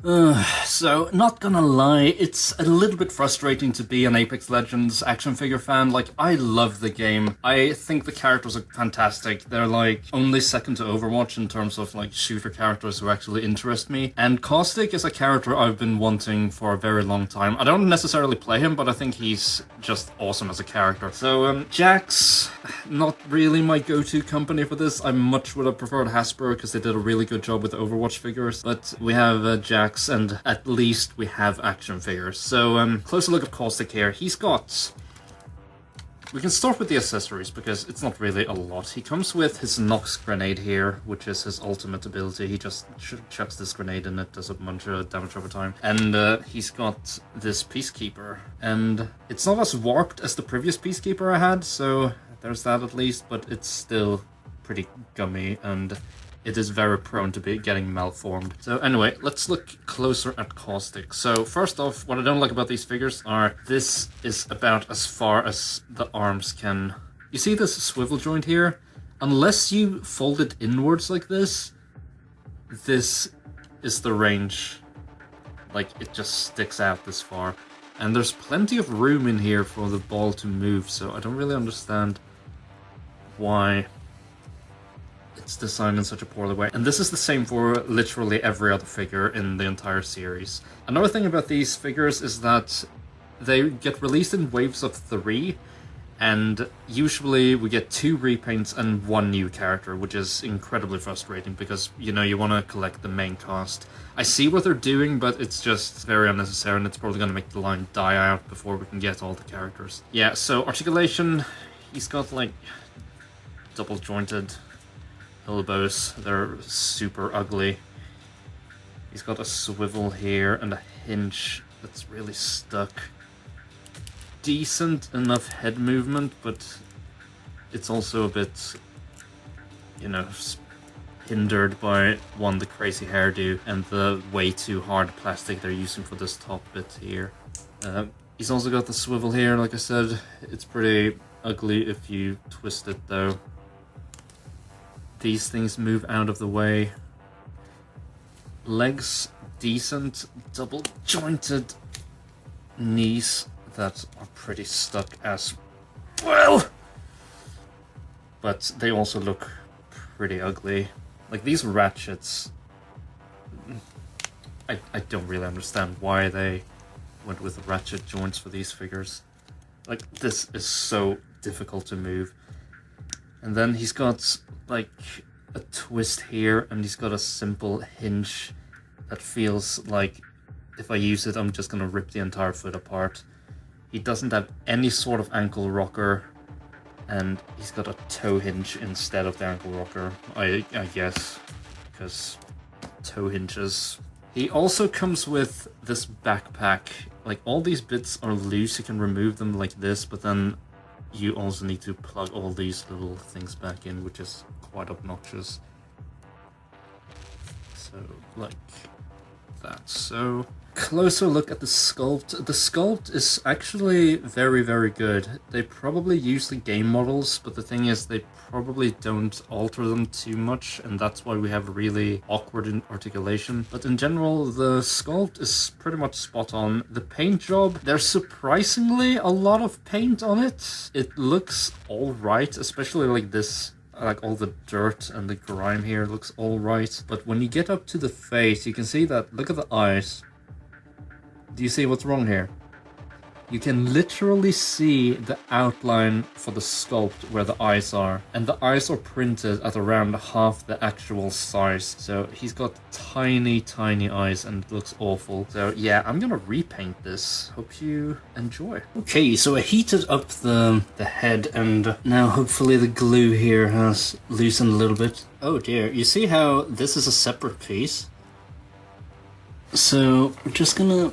So, not gonna lie, it's a little bit frustrating to be an Apex Legends action figure fan. Like, I love the game. I think the characters are fantastic. They're like only second to Overwatch in terms of like shooter characters who actually interest me. And Caustic is a character I've been wanting for a very long time. I don't necessarily play him, but I think he's just awesome as a character. So, Jakks, not really my go-to company for this. I much would have preferred Hasbro because they did a really good job with the Overwatch figures. But we have Jakks, and at least we have action figures. So, closer look at Caustic here. He's got... We can start with the accessories, because it's not really a lot. He comes with his Nox grenade here, which is his ultimate ability. He just chucks this grenade and it does a bunch of damage over time. And he's got this Peacekeeper. And it's not as warped as the previous Peacekeeper I had, so there's that at least, but it's still pretty gummy, and it is very prone to be getting malformed. So anyway, let's look closer at Caustic. So first off, what I don't like about these figures are this is about as far as the arms can... You see this swivel joint here? Unless you fold it inwards like this is the range. Like, it just sticks out this far. And there's plenty of room in here for the ball to move, so I don't really understand why it's designed in such a poorly way. And this is the same for literally every other figure in the entire series. Another thing about these figures is that they get released in waves of 3, and usually we get 2 repaints and 1 new character, which is incredibly frustrating because, you know, you want to collect the main cast. I see what they're doing, but it's just very unnecessary, and it's probably going to make the line die out before we can get all the characters. Yeah, so Articulation, he's got like double jointed elbows. They're super ugly. He's got a swivel here and a hinge that's really stuck. Decent enough head movement, but it's also a bit, you know, hindered by, one, the crazy hairdo and the way too hard plastic they're using for this top bit here. He's also got the swivel here, like I said. It's pretty ugly if you twist it though. These things move out of the way. Legs, decent, double jointed knees that are pretty stuck as well. But they also look pretty ugly. Like, these ratchets, I don't really understand why they went with ratchet joints for these figures. Like, this is so difficult to move. And then he's got like a twist here, and he's got a simple hinge that feels like if I use it I'm just gonna rip the entire foot apart. He doesn't have any sort of ankle rocker, and he's got a toe hinge instead of the ankle rocker, I guess, because toe hinges. He also comes with this backpack. Like, all these bits are loose, you can remove them like this, but then you also need to plug all these little things back in, which is quite obnoxious. So, like that. So, closer look at the sculpt. The sculpt is actually very, very good. They probably use the game models, but the thing is they probably don't alter them too much, and that's why we have really awkward articulation. But in general, the sculpt is pretty much spot on. The paint job, there's surprisingly a lot of paint on it. It looks alright, especially like this. Like, all the dirt and the grime here looks alright. But when you get up to the face, you can see that, look at the eyes. Do you see what's wrong here? You can literally see the outline for the sculpt where the eyes are. And the eyes are printed at around half the actual size. So he's got tiny, tiny eyes and it looks awful. So yeah, I'm gonna repaint this. Hope you enjoy. Okay, so I heated up the head, and now hopefully the glue here has loosened a little bit. Oh dear, you see how this is a separate piece? So we're just gonna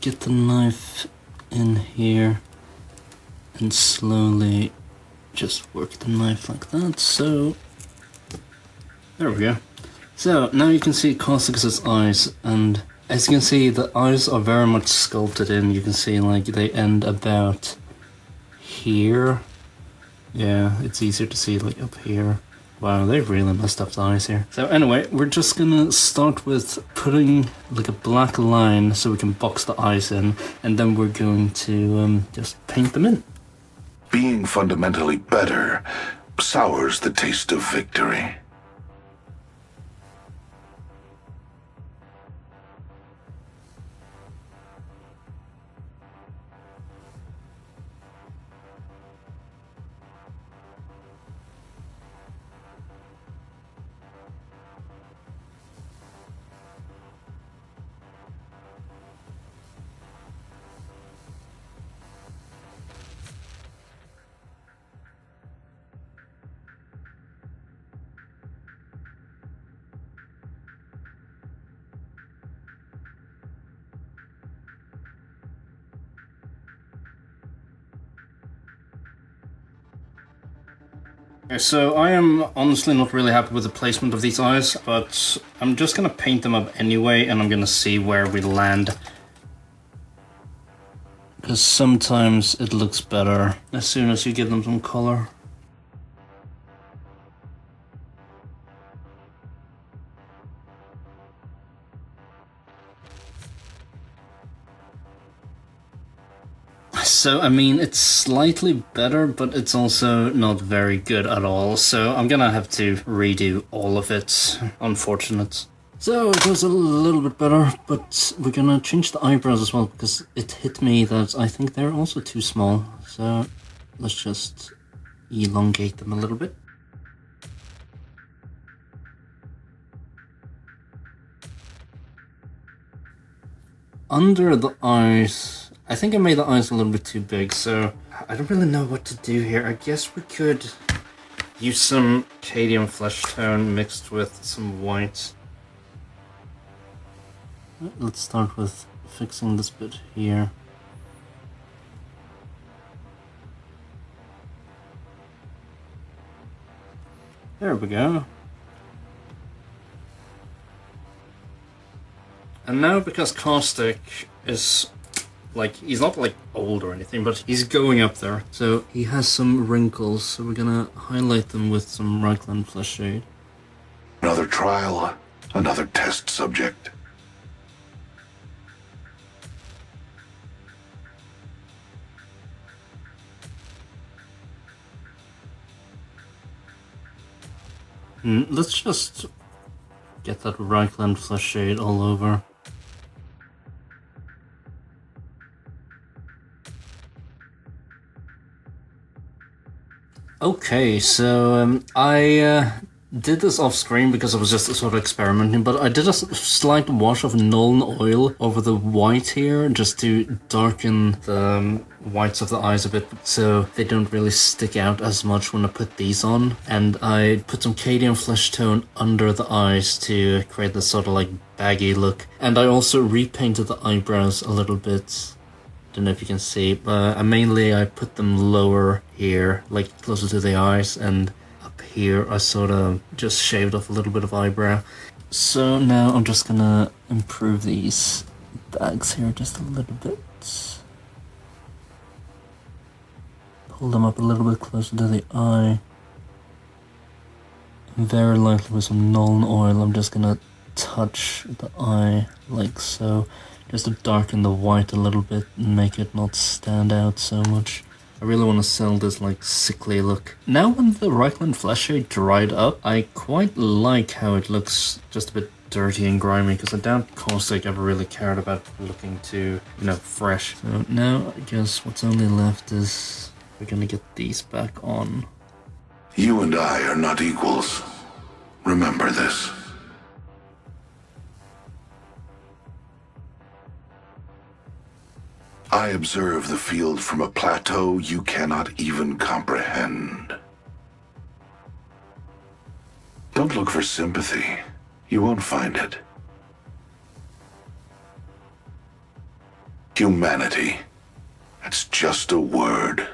get the knife in here and slowly just work the knife like that. So there we go. So now you can see Caustic's eyes, and as you can see the eyes are very much sculpted in. You can see like they end about here. Yeah, it's easier to see like up here. Wow, they really messed up the eyes here. So anyway, we're just gonna start with putting like a black line so we can box the eyes in, and then we're going to just paint them in. Being fundamentally better sours the taste of victory. Okay, so I am honestly not really happy with the placement of these eyes, but I'm just gonna paint them up anyway, and I'm gonna see where we land. Because sometimes it looks better as soon as you give them some color. So, I mean, it's slightly better, but it's also not very good at all. So I'm gonna have to redo all of it. Unfortunate. So it was a little bit better, but we're gonna change the eyebrows as well, because it hit me that I think they're also too small. So let's just elongate them a little bit. Under the eyes, I think I made the eyes a little bit too big, so I don't really know what to do here. I guess we could use some Cadian flesh tone mixed with some white. Let's start with fixing this bit here. There we go. And now, because Caustic is like, he's not like old or anything, but he's going up there. So he has some wrinkles, so we're gonna highlight them with some Reichland flesh shade. Another trial, another test subject. Let's just get that Reichland flesh shade all over. Okay, so I did this off screen because I was just sort of experimenting, but I did a slight wash of Nuln oil over the white here just to darken the whites of the eyes a bit so they don't really stick out as much when I put these on. And I put some Cadian flesh tone under the eyes to create this sort of like baggy look. And I also repainted the eyebrows a little bit. Don't know if you can see, but I put them lower here, like closer to the eyes, and up here I sort of just shaved off a little bit of eyebrow. So now I'm just gonna improve these bags here just a little bit. Pull them up a little bit closer to the eye. Very lightly with some Nuln oil, I'm just gonna touch the eye like so. Just to darken the white a little bit and make it not stand out so much. I really want to sell this like sickly look. Now when the Reichland flesh shade dried up, I quite like how it looks just a bit dirty and grimy, because I doubt Caustic ever really cared about looking too, you know, fresh. So now I guess what's only left is we're gonna get these back on. You and I are not equals. Remember this. I observe the field from a plateau you cannot even comprehend. Don't look for sympathy. You won't find it. Humanity. That's just a word.